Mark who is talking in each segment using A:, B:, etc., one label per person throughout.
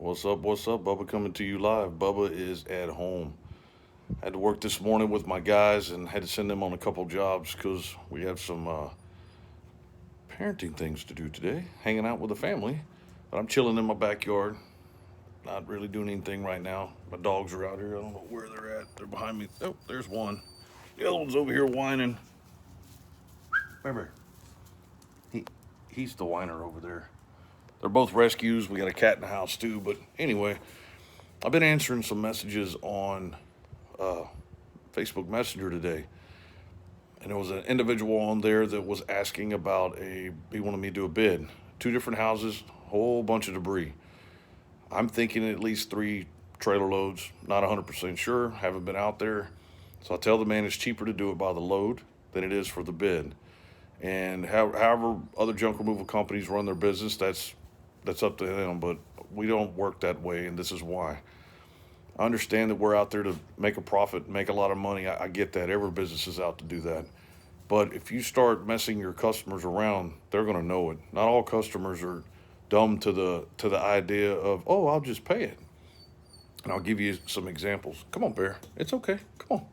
A: What's up? What's up? Bubba coming to you live. Bubba is at home. Had to work this morning with my guys and had to send them on a couple jobs because we have some parenting things to do today. Hanging out with the family. But I'm chilling in my backyard. Not really doing anything right now. My dogs are out here. I don't know where they're at. They're behind me. Oh, there's one. The other one's over here whining. Remember, he, he's the whiner over there. They're both rescues. We got a cat in the house too. But anyway, I've been answering some messages on uh, Facebook Messenger today, and there was an individual on there that was asking about he wanted me to do a bid. Two different houses, whole bunch of debris. I'm thinking at least three trailer loads. Not 100% sure. Haven't been out there, so I tell the man it's cheaper to do it by the load than it is for the bid. And however other junk removal companies run their business, that's up to them. But we don't work that way, and this is why. I understand that we're out there to make a profit, make a lot of money. I get that. Every business is out to do that. But if you start messing your customers around, they're going to know it. Not all customers are dumb to the idea of, oh, I'll just pay it. And I'll give you some examples. Come on, Bear. It's okay. Come on.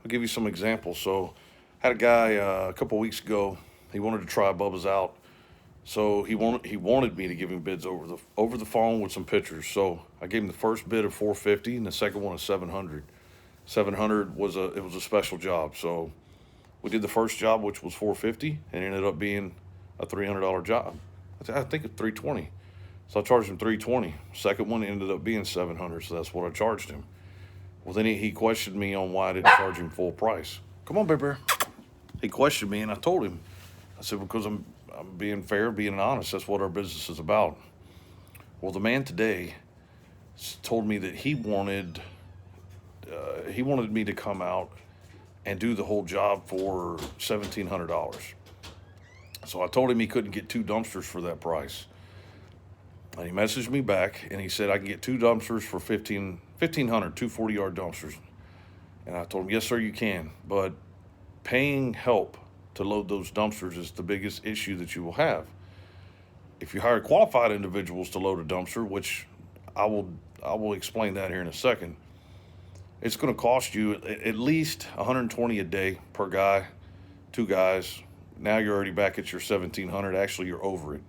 A: I'll give you some examples. So, had a guy a couple weeks ago. He wanted to try Bubba's out. So he wanted me to give him bids over the phone with some pictures. So I gave him the first bid of 450 and the second one of 700. 700 was a special job. So we did the first job, which was 450, and it ended up being a $300 job. I think it's 320. So I charged him 320. Second one ended up being 700, so that's what I charged him. Well, then he questioned me on why I didn't charge him full price. Come on, Bear Bear. He questioned me, and I told him. I said, because I'm being fair, being honest. That's what our business is about. Well, the man today told me that he wanted me to come out and do the whole job for $1,700. So I told him he couldn't get two dumpsters for that price. And he messaged me back and he said I can get two dumpsters for 1,500, two 40-yard dumpsters. And I told him, yes, sir, you can. But paying help to load those dumpsters is the biggest issue that you will have. If you hire qualified individuals to load a dumpster, which I will explain that here in a second, it's going to cost you at least 120 a day per guy, two guys. Now you're already back at your 1,700. Actually, you're over it.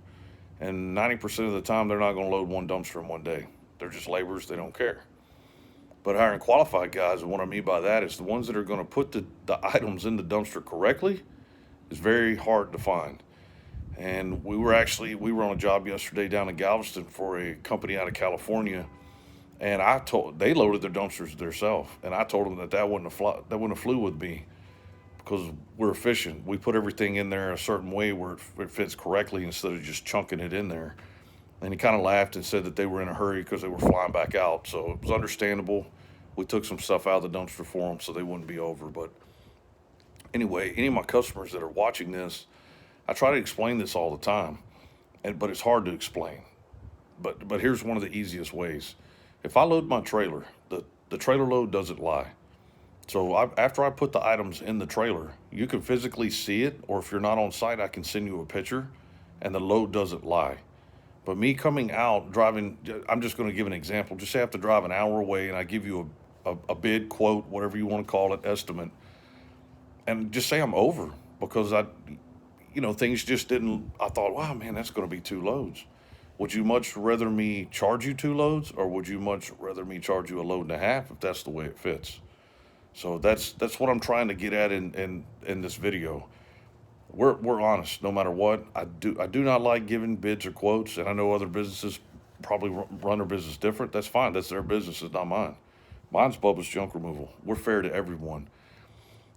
A: And 90% of the time, they're not going to load one dumpster in one day. They're just laborers. They don't care. But hiring qualified guys, and what I mean by that is the ones that are going to put the items in the dumpster correctly is very hard to find. And we were on a job yesterday down in Galveston for a company out of California, and they loaded their dumpsters themselves, and I told them that wouldn't have flew with me because we're efficient. We put everything in there a certain way where it fits correctly instead of just chunking it in there. And he kind of laughed and said that they were in a hurry because they were flying back out, so it was understandable. We took some stuff out of the dumpster for them so they wouldn't be over. But anyway, any of my customers that are watching this, I try to explain this all the time, but it's hard to explain. But here's one of the easiest ways. If I load my trailer, the trailer load doesn't lie. So after I put the items in the trailer, you can physically see it, or if you're not on site, I can send you a picture, and the load doesn't lie. But me coming out, driving, I'm just going to give an example. Just say I have to drive an hour away, and I give you a bid, quote, whatever you want to call it, estimate, and just say I'm over because things just didn't. I thought, wow, man, that's going to be two loads. Would you much rather me charge you two loads, or would you much rather me charge you a load and a half if that's the way it fits? So that's what I'm trying to get at in this video. We're honest no matter what. I do not like giving bids or quotes, and I know other businesses probably run their business different. That's fine. That's their business. It's not mine. Mine's Bubba's Junk Removal. We're fair to everyone.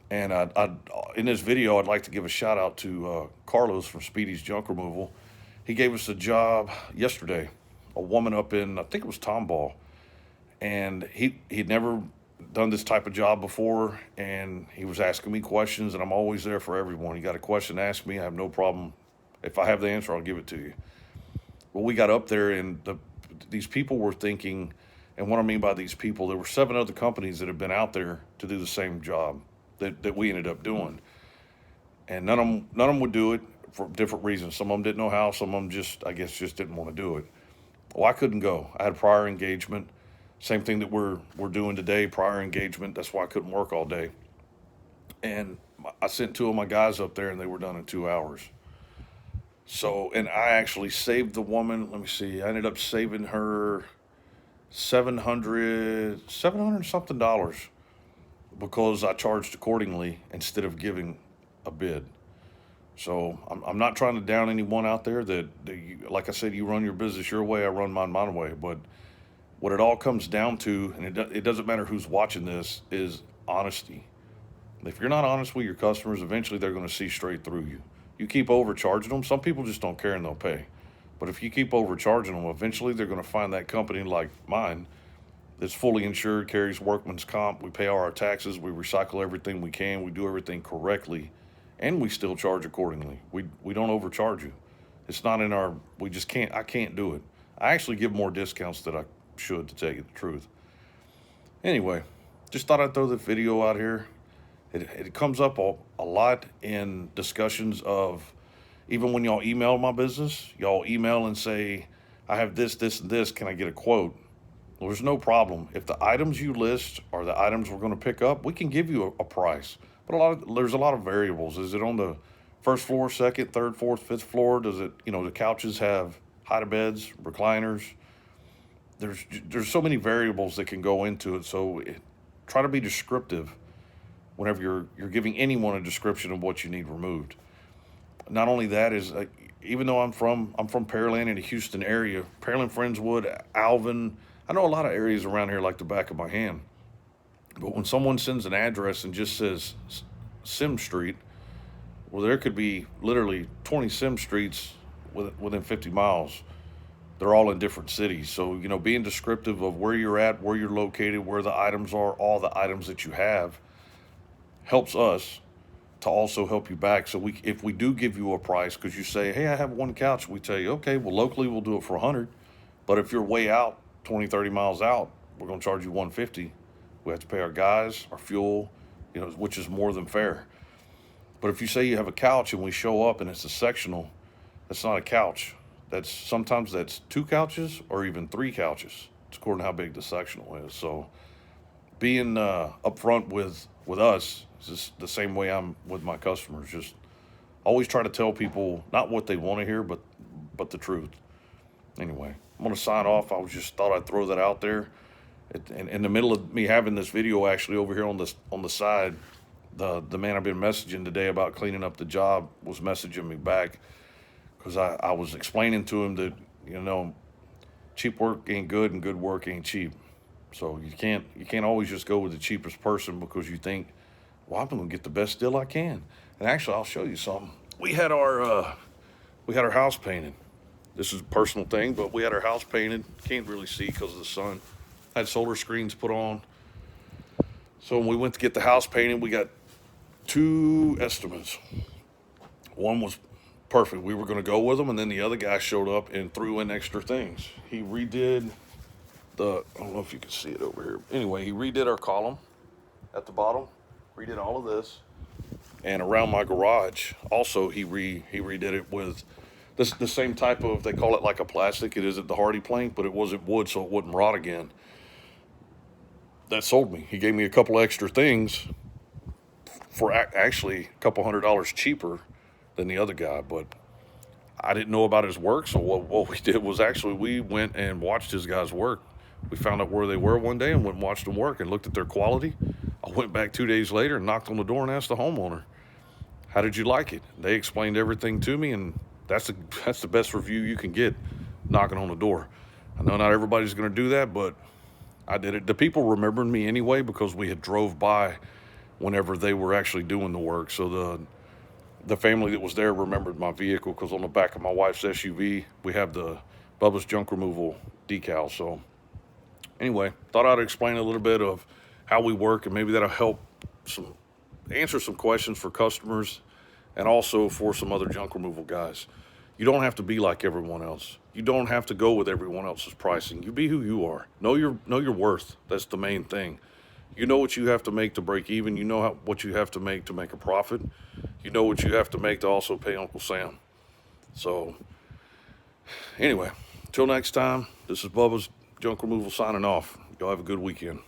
A: And in this video, I'd like to give a shout out to Carlos from Speedy's Junk Removal. He gave us a job yesterday. A woman up in, I think it was Tomball, and he'd never done this type of job before, and he was asking me questions, and I'm always there for everyone. You got a question, ask me. I have no problem. If I have the answer, I'll give it to you. Well, we got up there, and these people were thinking, and what I mean by these people, there were 7 other companies that had been out there to do the same job that we ended up doing, and none of them would do it for different reasons. Some of them didn't know how. Some of them just didn't want to do it. Well, I couldn't go. I had prior engagement. Same thing that we're doing today, prior engagement. That's why I couldn't work all day. And I sent two of my guys up there, and they were done in 2 hours. So, and I actually saved the woman. Let me see. I ended up saving her 700 something dollars because I charged accordingly instead of giving a bid. So I'm not trying to down anyone out there that you, like I said, you run your business your way, I run mine my way. But what it all comes down to, and it doesn't matter who's watching this, is honesty. If you're not honest with your customers, eventually they're going to see straight through you. You keep overcharging them. Some people just don't care and they'll pay. But if you keep overcharging them, eventually they're going to find that company like mine that's fully insured, carries workman's comp. We pay all our taxes. We recycle everything we can. We do everything correctly, and we still charge accordingly. We don't overcharge you. It's not in our. We just can't. I can't do it. I actually give more discounts than I should, to tell you the truth. Anyway, just thought I'd throw the video out here. It comes up a lot in discussions of, even when y'all email my business, y'all email and say, I have this, this, and this. Can I get a quote? Well, there's no problem. If the items you list are the items we're going to pick up, we can give you a price. But there's a lot of variables. Is it on the first floor, second, third, fourth, fifth floor? Does it, the couches have hide beds, recliners? There's so many variables that can go into it. So try to be descriptive whenever you're giving anyone a description of what you need removed. Not only that is, even though I'm from Pearland in the Houston area, Pearland, Friendswood, Alvin, I know a lot of areas around here like the back of my hand. But when someone sends an address and just says Sim Street, well, there could be literally 20 Sim Streets within 50 miles. They're all in different cities. So, being descriptive of where you're at, where you're located, where the items are, all the items that you have, helps us to also help you back. So if we do give you a price, because you say, hey, I have one couch, we tell you, okay, well, locally we'll do it for 100. But if you're way out, 20, 30 miles out, we're going to charge you 150. We have to pay our guys, our fuel, which is more than fair. But if you say you have a couch and we show up and it's a sectional, that's not a couch. Sometimes that's 2 couches or even 3 couches. It's according to how big the sectional is. So being upfront with us is just the same way I'm with my customers. Just always try to tell people not what they want to hear, but the truth. Anyway, I'm going to sign off. I just thought I'd throw that out there. In the middle of me having this video, actually over here on the side, the man I've been messaging today about cleaning up the job was messaging me back, because I was explaining to him that, cheap work ain't good and good work ain't cheap. So you can't always just go with the cheapest person because you think, well, I'm going to get the best deal I can. And actually, I'll show you something. We had our house painted. This is a personal thing, but we had our house painted. Can't really see because of the sun. Had solar screens put on. So when we went to get the house painted, we got 2 estimates. One was perfect. We were going to go with them, and then the other guy showed up and threw in extra things. He redid I don't know if you can see it over here. Anyway, he redid our column at the bottom, redid all of this, and around my garage also he redid it with the same type of, they call it like a plastic. It isn't the hardy plank, but it wasn't wood, so it wouldn't rot again. That sold me. He gave me a couple extra things for actually a couple $100 cheaper than the other guy, but I didn't know about his work. So what we did was actually we went and watched his guys work. We found out where they were one day and went and watched them work and looked at their quality. I went back 2 days later and knocked on the door and asked the homeowner, how did you like it? They explained everything to me, and that's the best review you can get, knocking on the door. I know not everybody's going to do that, but I did it. The people remembered me anyway because we had drove by whenever they were actually doing the work. So the family that was there remembered my vehicle because on the back of my wife's SUV, we have the Bubba's junk removal decal. So anyway, thought I'd explain a little bit of how we work, and maybe that'll help answer some questions for customers and also for some other junk removal guys. You don't have to be like everyone else. You don't have to go with everyone else's pricing. You be who you are. Know your worth. That's the main thing. You know what you have to make to break even. You know what you have to make a profit. You know what you have to make to also pay Uncle Sam. So anyway, Till next time, this is Bubba's Junk Removal signing off. Y'all have a good weekend.